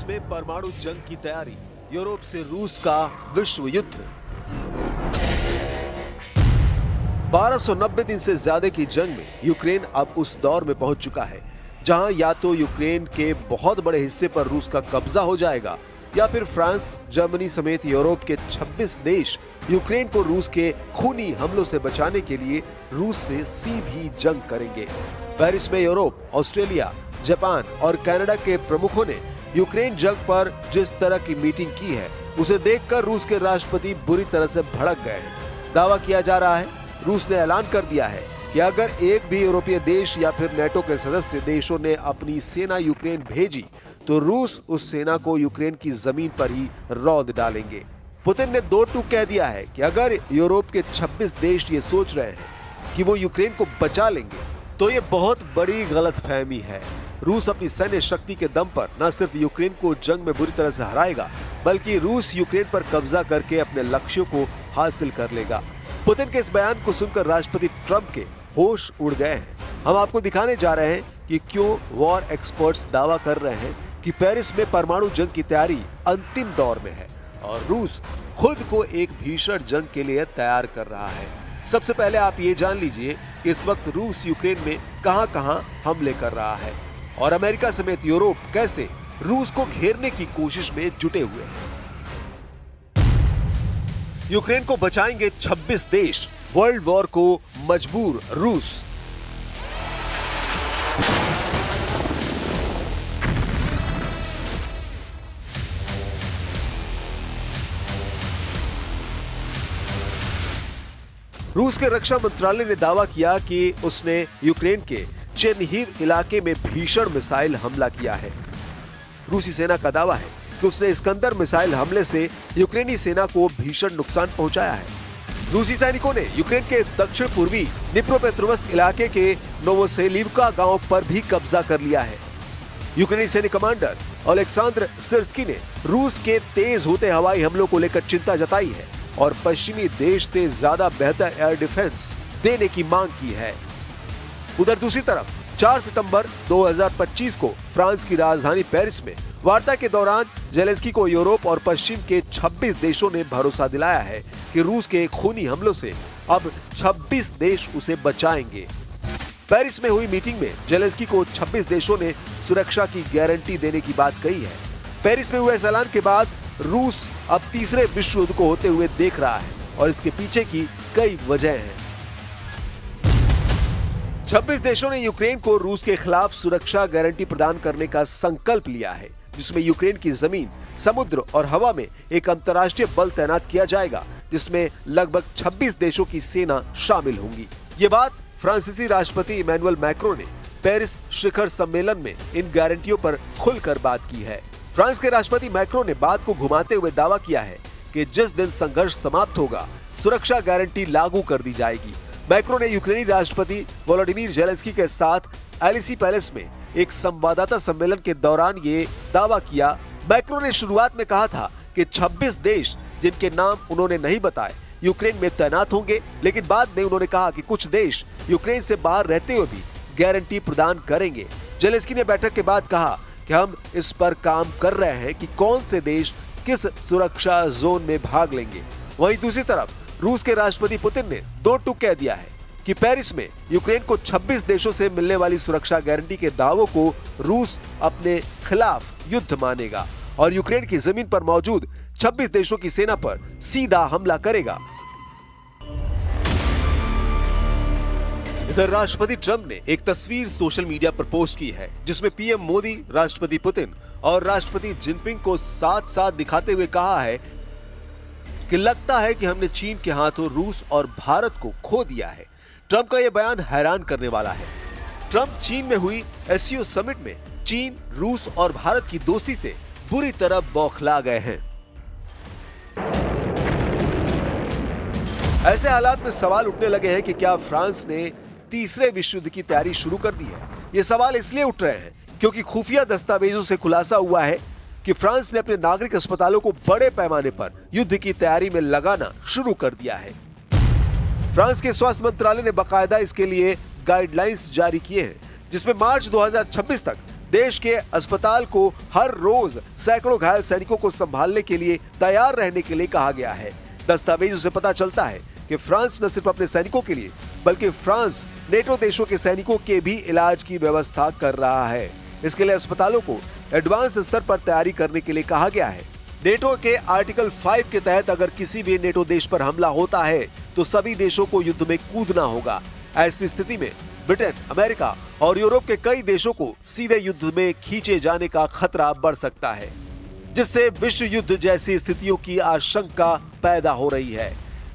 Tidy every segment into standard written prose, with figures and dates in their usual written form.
में परमाणु जंग की तैयारी, यूरोप से रूस का विश्व युद्ध। 1290 दिन से ज्यादा की जंग में यूक्रेन अब उस दौर में पहुंच चुका है जहां या तो यूक्रेन के बहुत बड़े हिस्से पर रूस का कब्जा हो जाएगा या फिर फ्रांस, जर्मनी समेत यूरोप के 26 देश यूक्रेन को रूस के खूनी हमलों से बचाने के लिए रूस से सीधी जंग करेंगे। पेरिस में यूरोप, ऑस्ट्रेलिया, जापान और कनाडा के प्रमुखों ने यूक्रेन जंग पर जिस तरह की मीटिंग की है उसे देखकर रूस के राष्ट्रपति बुरी तरह से भड़क गए हैं। दावा किया जा रहा है, रूस ने ऐलान कर दिया है कि अगर एक भी यूरोपीय देश या फिर नेटो के सदस्य देशों ने अपनी सेना यूक्रेन भेजी तो रूस उस सेना को यूक्रेन की जमीन पर ही रौंद डालेंगे। पुतिन ने दो टूक कह दिया है कि अगर यूरोप के 26 देश ये सोच रहे हैं कि वो यूक्रेन को बचा लेंगे तो ये बहुत बड़ी गलतफहमी है। रूस अपनी सैन्य शक्ति के दम पर न सिर्फ यूक्रेन को जंग में बुरी तरह से हराएगा बल्कि रूस यूक्रेन पर कब्जा करके अपने लक्ष्यों को हासिल कर लेगा। पुतिन के इस बयान को सुनकर राष्ट्रपति ट्रंप के होश उड़ गए हैं। हम आपको दिखाने जा रहे हैं कि क्यों वॉर एक्सपर्ट्स दावा कर रहे हैं कि पेरिस में परमाणु जंग की तैयारी अंतिम दौर में है और रूस खुद को एक भीषण जंग के लिए तैयार कर रहा है। सबसे पहले आप ये जान लीजिए कि इस वक्त रूस यूक्रेन में कहां-कहां हमले कर रहा है और अमेरिका समेत यूरोप कैसे रूस को घेरने की कोशिश में जुटे हुए हैं। यूक्रेन को बचाएंगे 26 देश, वर्ल्ड वॉर को मजबूर रूस। रूस के रक्षा मंत्रालय ने दावा किया कि उसने यूक्रेन के चेरनिहिव इलाके में भीषण मिसाइल हमला किया है। रूसी सेना का दावा है कि उसने इस्कंदर मिसाइल हमले से यूक्रेनी सेना को भीषण नुकसान पहुंचाया है। रूसी सैनिकों ने यूक्रेन के दक्षिण पूर्वी निप्रोपेट्रोव्स्क इलाके के नोवोसेलिव्का गांव पर भी कब्जा कर लिया है। यूक्रेनी सैनिक कमांडर ओलेक्सांद्र सिर्स्की ने रूस के तेज होते हवाई हमलों को लेकर चिंता जताई है और पश्चिमी देश से ज्यादा बेहतर एयर डिफेंस देने की मांग की है। उधर दूसरी तरफ 4 सितंबर 2025 को फ्रांस की राजधानी पेरिस में वार्ता के दौरान जेलेंस्की को यूरोप और पश्चिम के 26 देशों ने भरोसा दिलाया है कि रूस के खूनी हमलों से अब 26 देश उसे बचाएंगे। पेरिस में हुई मीटिंग में जेलेंस्की को 26 देशों ने सुरक्षा की गारंटी देने की बात कही है। पेरिस में हुए इस ऐलान के बाद रूस अब तीसरे विश्व युद्ध को होते हुए देख रहा है और इसके पीछे की कई वजह हैं। 26 देशों ने यूक्रेन को रूस के खिलाफ सुरक्षा गारंटी प्रदान करने का संकल्प लिया है, जिसमें यूक्रेन की जमीन, समुद्र और हवा में एक अंतर्राष्ट्रीय बल तैनात किया जाएगा, जिसमें लगभग 26 देशों की सेना शामिल होंगी। ये बात फ्रांसीसी राष्ट्रपति इमैनुअल मैक्रों ने पेरिस शिखर सम्मेलन में इन गारंटियों पर खुलकर बात की है। फ्रांस के राष्ट्रपति मैक्रों ने बात को घुमाते हुए दावा किया है कि जिस दिन संघर्ष समाप्त होगा, सुरक्षा गारंटी लागू कर दी जाएगी। मैक्रों ने यूक्रेनी राष्ट्रपति वोलोडिमीर जेलेंस्की के साथ एलिसी पैलेस में एक संवाददाता सम्मेलन के दौरान ये दावा किया। मैक्रों ने शुरुआत में कहा था कि 26 देश, जिनके नाम उन्होंने नहीं बताए, यूक्रेन में तैनात होंगे, लेकिन बाद में उन्होंने कहा कि कुछ देश यूक्रेन से बाहर रहते हुए भी गारंटी प्रदान करेंगे। जेलेंस्की ने बैठक के बाद कहा कि हम इस पर काम कर रहे हैं कि कौन से देश किस सुरक्षा जोन में भाग लेंगे। वहीं दूसरी तरफ रूस के राष्ट्रपति पुतिन ने दो टूक कह दिया है कि पेरिस में यूक्रेन को 26 देशों से मिलने वाली सुरक्षा गारंटी के दावों को रूस अपने खिलाफ युद्ध मानेगा और यूक्रेन की जमीन पर मौजूद 26 देशों की सेना पर सीधा हमला करेगा। इधर राष्ट्रपति ट्रंप ने एक तस्वीर सोशल मीडिया पर पोस्ट की है, जिसमें पीएम मोदी, राष्ट्रपति पुतिन और राष्ट्रपति जिनपिंग को साथ साथ दिखाते हुए कहा है कि लगता है कि हमने चीन के हाथों रूस और भारत को खो दिया है। ट्रंप का यह बयान हैरान करने वाला है। ट्रंप चीन में हुई एससीओ समिट में चीन, रूस और भारत की दोस्ती से बुरी तरह बौखला गए हैं। ऐसे हालात में सवाल उठने लगे हैं कि क्या फ्रांस ने तीसरे विश्व युद्ध की तैयारी शुरू कर दी है। ये सवाल इसलिए उठ रहे हैं क्योंकि खुफिया दस्तावेजों से खुलासा हुआ है कि फ्रांस ने अपने नागरिक अस्पतालों को बड़े पैमाने पर युद्ध की तैयारी में लगाना शुरू कर दिया है। फ्रांस के स्वास्थ्य मंत्रालय ने बाकायदा इसके लिए गाइडलाइंस जारी किए हैं, जिसमें मार्च 2026 तक देश के अस्पताल को हर रोज सैकड़ों घायल सैनिकों को संभालने के लिए तैयार रहने के लिए कहा गया है। दस्तावेजों से पता चलता है कि फ्रांस न सिर्फ अपने सैनिकों के लिए बल्कि फ्रांस नेटो देशों के सैनिकों के भी इलाज की व्यवस्था कर रहा है। इसके लिए अस्पतालों को एडवांस स्तर पर तैयारी करने के लिए कहा गया है। नेटो के आर्टिकल 5 के तहत अगर किसी भी नेटो देश पर हमला होता है तो सभी देशों को युद्ध में कूदना होगा। ऐसी स्थिति में ब्रिटेन, अमेरिका और यूरोप के कई देशों को सीधे युद्ध में खींचे जाने का खतरा बढ़ सकता है, जिससे विश्व युद्ध जैसी स्थितियों की आशंका पैदा हो रही है।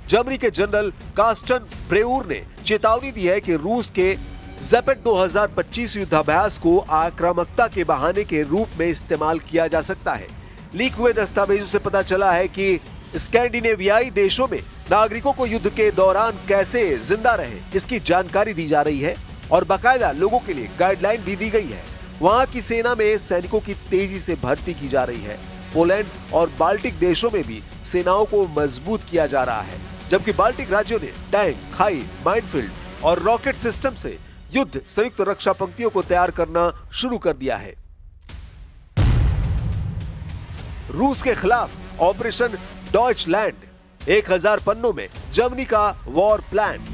जर्मनी के जनरल कार्स्टन ब्रेउर ने चेतावनी दी है कि रूस के ज़ेपेट 2025 युद्धाभ्यास को आक्रामकता के बहाने के रूप में इस्तेमाल किया जा सकता है। लीक हुए दस्तावेजों से पता चला है कि स्कैंडिनेवियाई देशों में नागरिकों को युद्ध के दौरान कैसे जिंदा रहे इसकी जानकारी दी जा रही है और बाकायदा लोगों के लिए गाइडलाइन भी दी गई है। वहां की सेना में सैनिकों की तेजी से भर्ती की जा रही है। पोलैंड और बाल्टिक देशों में भी सेनाओं को मजबूत किया जा रहा है, जबकि बाल्टिक राज्यों ने टैंक, खाई, माइनफील्ड और रॉकेट सिस्टम से युद्ध संयुक्त रक्षा पंक्तियों को तैयार करना शुरू कर दिया है। रूस के खिलाफ ऑपरेशन डॉइचलैंड, 1000 पन्नों में जर्मनी का वॉर प्लान।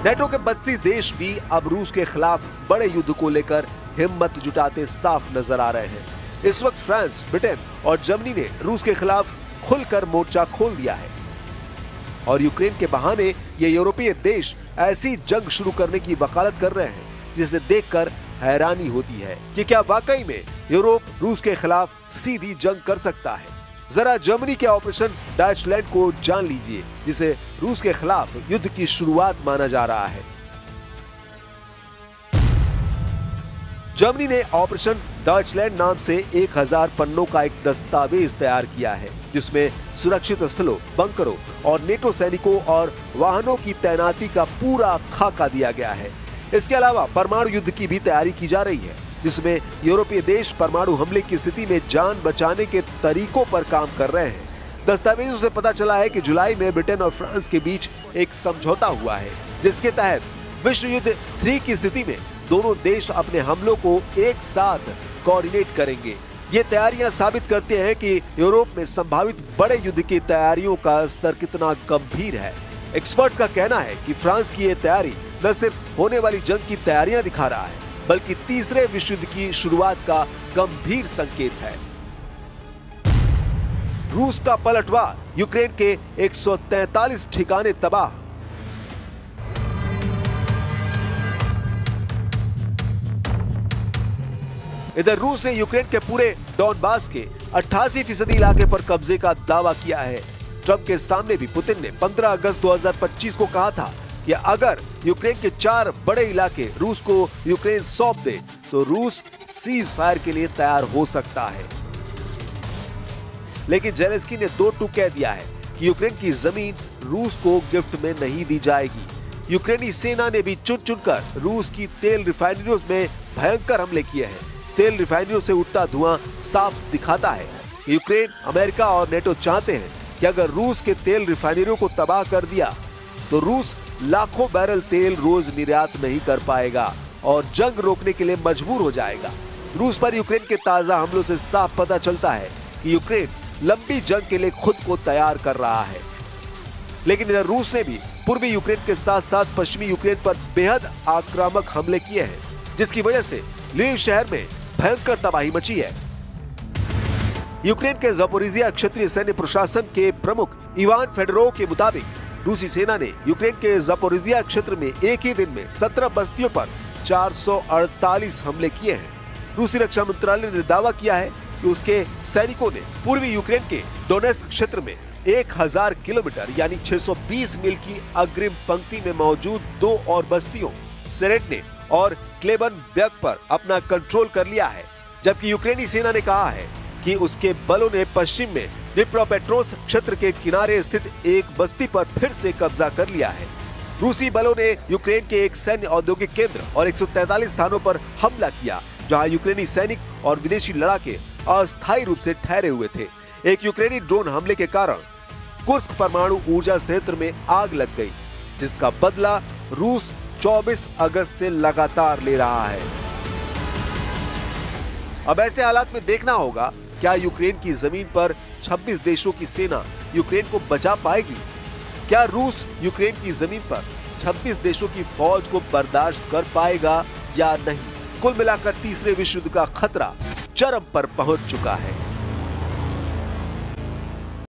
नेटो के 32 देश भी अब रूस के खिलाफ बड़े युद्ध को लेकर हिम्मत जुटाते साफ नजर आ रहे हैं। इस वक्त फ्रांस, ब्रिटेन और जर्मनी ने रूस के खिलाफ खुलकर मोर्चा खोल दिया है और यूक्रेन के बहाने ये यूरोपीय देश ऐसी जंग शुरू करने की वकालत कर रहे हैं जिसे देखकर हैरानी होती है कि क्या वाकई में यूरोप रूस के खिलाफ सीधी जंग कर सकता है। जरा जर्मनी के ऑपरेशन डॉइचलैंड को जान लीजिए, जिसे रूस के खिलाफ युद्ध की शुरुआत माना जा रहा है। जर्मनी ने ऑपरेशन डॉइचलैंड नाम से 1000 पन्नों का एक दस्तावेज तैयार किया है, जिसमें सुरक्षित स्थलों, बंकरों और नेटो सैनिकों और वाहनों की तैनाती का पूरा खाका दिया गया है। इसके अलावा परमाणु युद्ध की भी तैयारी की जा रही है, जिसमें यूरोपीय देश परमाणु हमले की स्थिति में जान बचाने के तरीकों पर काम कर रहे हैं। दस्तावेजों से पता चला है कि जुलाई में ब्रिटेन और फ्रांस के बीच एक समझौता हुआ है, जिसके तहत विश्व युद्ध 3 की स्थिति में दोनों देश अपने हमलों को एक साथ कोऑर्डिनेट करेंगे। ये तैयारियां साबित करती हैं कि यूरोप में संभावित बड़े युद्ध की तैयारियों का स्तर कितना गंभीर है। एक्सपर्ट्स का कहना है कि फ्रांस की ये तैयारी न सिर्फ होने वाली जंग की तैयारियां दिखा रहा है, बल्कि तीसरे विश्व युद्ध की शुरुआत का गंभीर संकेत है। रूस का पलटवार, यूक्रेन के 143 ठिकाने तबाह। इधर रूस ने यूक्रेन के पूरे डॉनबास के 88% इलाके पर कब्जे का दावा किया है। ट्रंप के सामने भी पुतिन ने 15 अगस्त 2025 को कहा था कि अगर यूक्रेन के 4 बड़े इलाके रूस को यूक्रेन सौंप दे तो रूस सीज फायर के लिए तैयार हो सकता है। लेकिन जेलेंस्की ने 2 टूक कह दिया है कि यूक्रेन की जमीन रूस को गिफ्ट में नहीं दी जाएगी। यूक्रेनी सेना ने भी चुन चुनकर रूस की तेल रिफाइनरियों में भयंकर हमले किए हैं। तेल रिफाइनरियों से उठता धुआं साफ दिखाता है कि यूक्रेन, अमेरिका और नेटो चाहते हैं कि अगर रूस के तेल रिफाइनरियों को तबाह कर दिया तो रूस लाखों बैरल तेल रोज निर्यात नहीं कर पाएगा और जंग रोकने के लिए मजबूर हो जाएगा। रूस पर यूक्रेन के ताजा हमलों से साफ पता चलता है कि यूक्रेन लंबी जंग के लिए खुद को तैयार कर रहा है। लेकिन इधर रूस ने भी पूर्वी यूक्रेन के साथ साथ पश्चिमी यूक्रेन पर बेहद आक्रामक हमले किए हैं, जिसकी वजह से ल्विव शहर में भयंकर तबाही मची है। यूक्रेन के ज़पोरिजिया क्षेत्रीय सैन्य प्रशासन के प्रमुख इवान फेडोरोव के मुताबिक रूसी सेना ने यूक्रेन के ज़पोरिजिया क्षेत्र में एक ही दिन में 17 बस्तियों पर 448 हमले किए हैं। रूसी रक्षा मंत्रालय ने दावा किया है कि उसके सैनिकों ने पूर्वी यूक्रेन के डोनेत्स्क क्षेत्र में 1000 किलोमीटर यानी 620 मील की अग्रिम पंक्ति में मौजूद 2 और बस्तियों सेरेटने और क्लेबनबेर्ग पर अपना कंट्रोल कर लिया है, जबकि यूक्रेनी सेना ने कहा है कि उसके बलों ने पश्चिम में डिप्रोपेट्रोव्स्क क्षेत्र के किनारे स्थित एक बस्ती पर फिर से कब्जा कर लिया है। रूसी बलों ने यूक्रेन के एक सैन्य औद्योगिक केंद्र और 143 स्थानों पर हमला किया, जहां यूक्रेनी सैनिक और विदेशी लड़ाके अस्थायी रूप से ठहरे हुए थे। एक यूक्रेनी ड्रोन हमले के कारण कुर्स्क परमाणु ऊर्जा संयंत्र में आग लग गई, जिसका बदला रूस 24 अगस्त से लगातार ले रहा है। अब ऐसे हालात में देखना होगा क्या यूक्रेन की जमीन पर 26 देशों की सेना यूक्रेन को बचा पाएगी। क्या रूस यूक्रेन की जमीन पर 26 देशों की फौज को बर्दाश्त कर पाएगा या नहीं। कुल मिलाकर तीसरे विश्व युद्ध का खतरा चरम पर पहुंच चुका है।